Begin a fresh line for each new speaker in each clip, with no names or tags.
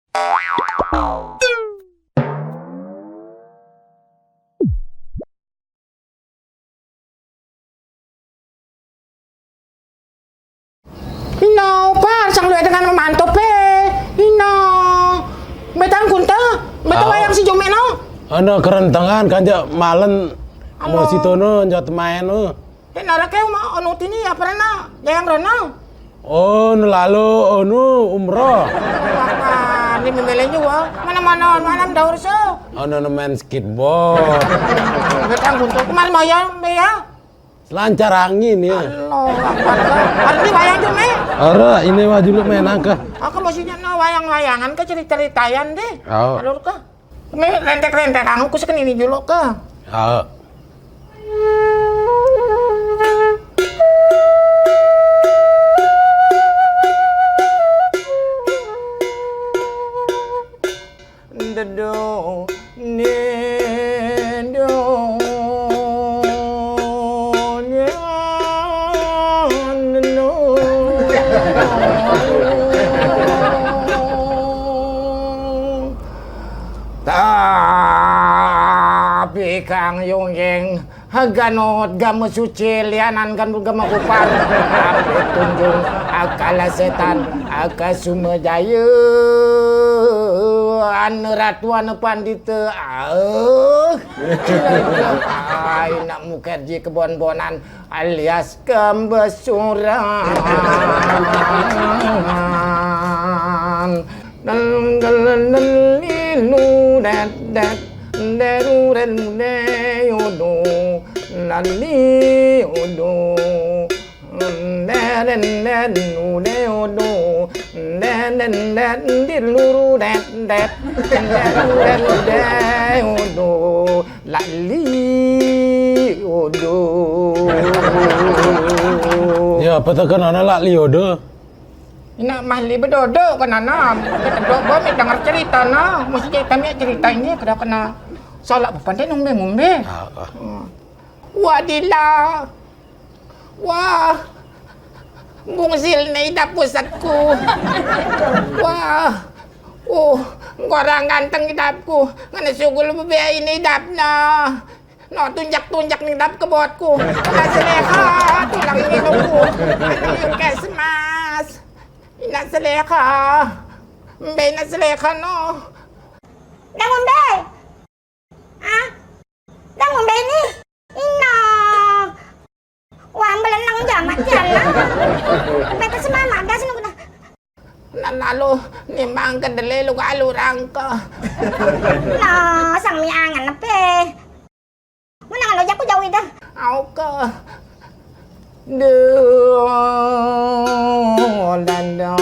Ino, par sang luwet dengan memantau pe. Ino. Betang kunta, betul wayang si Jomeno.
Ano kerentangan kanja malen mo si tono njot main no.
Nara keu mau anu tini apa rana? Jayang rana.
Oh, lalu ono umroh.
Apa ni memele juga. Mana-mana malam daur so.
Ono main skateboard.
Betang kunta kemana mau ya, be ya?
Selancar angin ya.
Allah, apa ini wayang Jome?
Ara ini maju lu main angka.
Aku maksudnya wayang-wayangan ke cerita-ceritayan deh.
Oh.
Alur ke? Ini rentek-rentek aku sekan ini dulu ke.
Oh.
Dedo, nedo, tapi Kang Yonggeng ganot gamu suci lianan kan gamu kupar tapi tunjung akala setan aka sumedaya anu ratuan pandita ai nak mukerji kebon-bonan alias kembesuran nalilu dat deruren deyodo nali odo den deyodo den diluru det deyodo lali odo.
Ya apa tekan ana lak liodo.
Ina mahli bedodo kan ana. Kita dobo mi dengar cerita na. Mesti kami cerita ini kada kena salah pandai ngombe-ngombe. Wadilah. Wah. Bungsil na ida pusatku. Wah. Oh, orang ganteng idapku. Ngana sugul bebea ini idap na. No, tunjak-tunjak nih idap ke botku. Naseleha, tulang hidungku. Anong yung kesmas. Inaseleka. Mbe naseleka no.
Ngombe. Ah? Ngombe ni. Ina. Wah, belenang jamat jalan. Beta semama dah sini kuna.
Nanalo nimbang kedele lu alurang ka.
Nah, sang mi angan ape. Mana lo jaku jauh dah.
Au ka. Danda.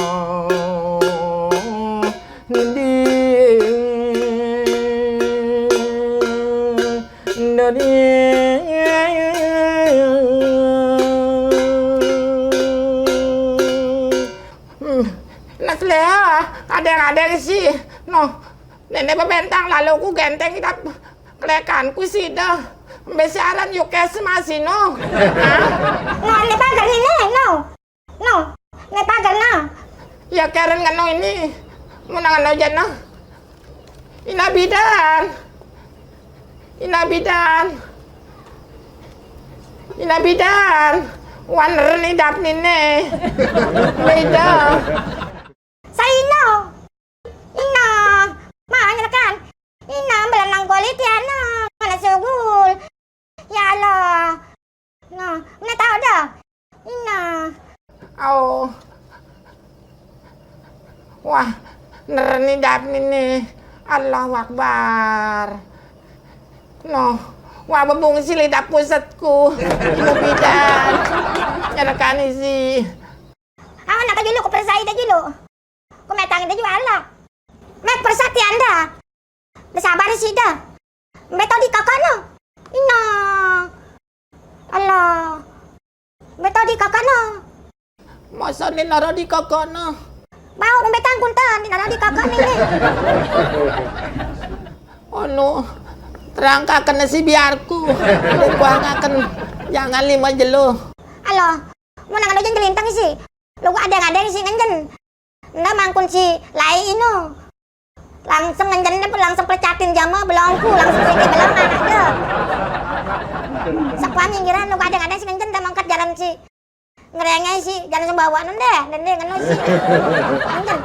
Nasleha, ada sih. No, nenek bebentang lalu ku genteng kita kelekan ku sih dah. Besaran yuk masih no.
No, ne pagar ini, no. No, ne pagar na.
Ya karen ngano ini. Muna ngano dyan no. Inabidan. Waner ni dap nine. Beda.
Saino. Ina. Mana kan? Ina belenang kulit ya na. Mana sugul. Ya Allah. Nah, mana tahu dah. Ina.
Oh. Wah, nereni dap nine. Allahu Akbar. No. Wah, bebung si lidah pusatku. Mubidan. Nyalakan isi.
Awan nak dulu ko persai dah dulu. Ko metang dah juga alak. Met persati anda. Bersabar sih dah. Beto di kakak no. Ina. Allah. Beto di kakak no.
Masa ni naro di kakak no.
Bau betang kuntan di nara di kakak ni.
Oh no. Terangkakan nasi biarku. Kuangkakan jangan lima jelo.
Alo, mau nang ada gelintang sih. Lu ada sih nganjen. Nda mangkun si lai ino. Langsung ngenjen langsung percatin jama belongku langsung sini belang anak deh. Sakwa nyinggiran lu kadang-kadang si ngenjen dah mangkat jalan si ngerengay si jalan sembawa nun deh dan dia ngenu si ngenjen.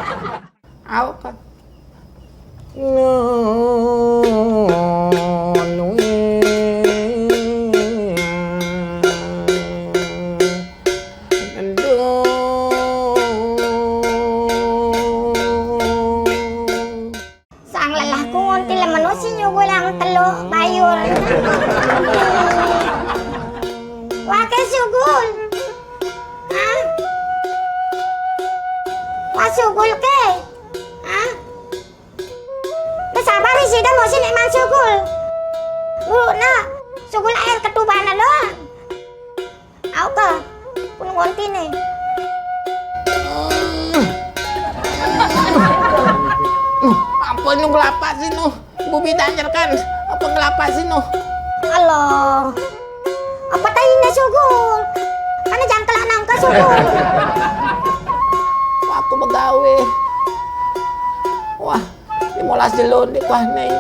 Aw kan.
Sang lelahku ngonti lah manusia nyuguh lang teluk bayur. Wakai sugul. Hah? Wah sugul ke? Hah? Sabar sih dah mau sini man sugul. Na, sugul air ketuban lo. Au ke? Pun ngonti nih.
Apa nu gelapa sih nu? Bubi tanjerkan. Apa gelapa sih nu?
Allah. Apa tayina sugul? Karena jangkal nangka sugul.
Wah, aku begawe. Wah, dimolas jelon di kuah nih.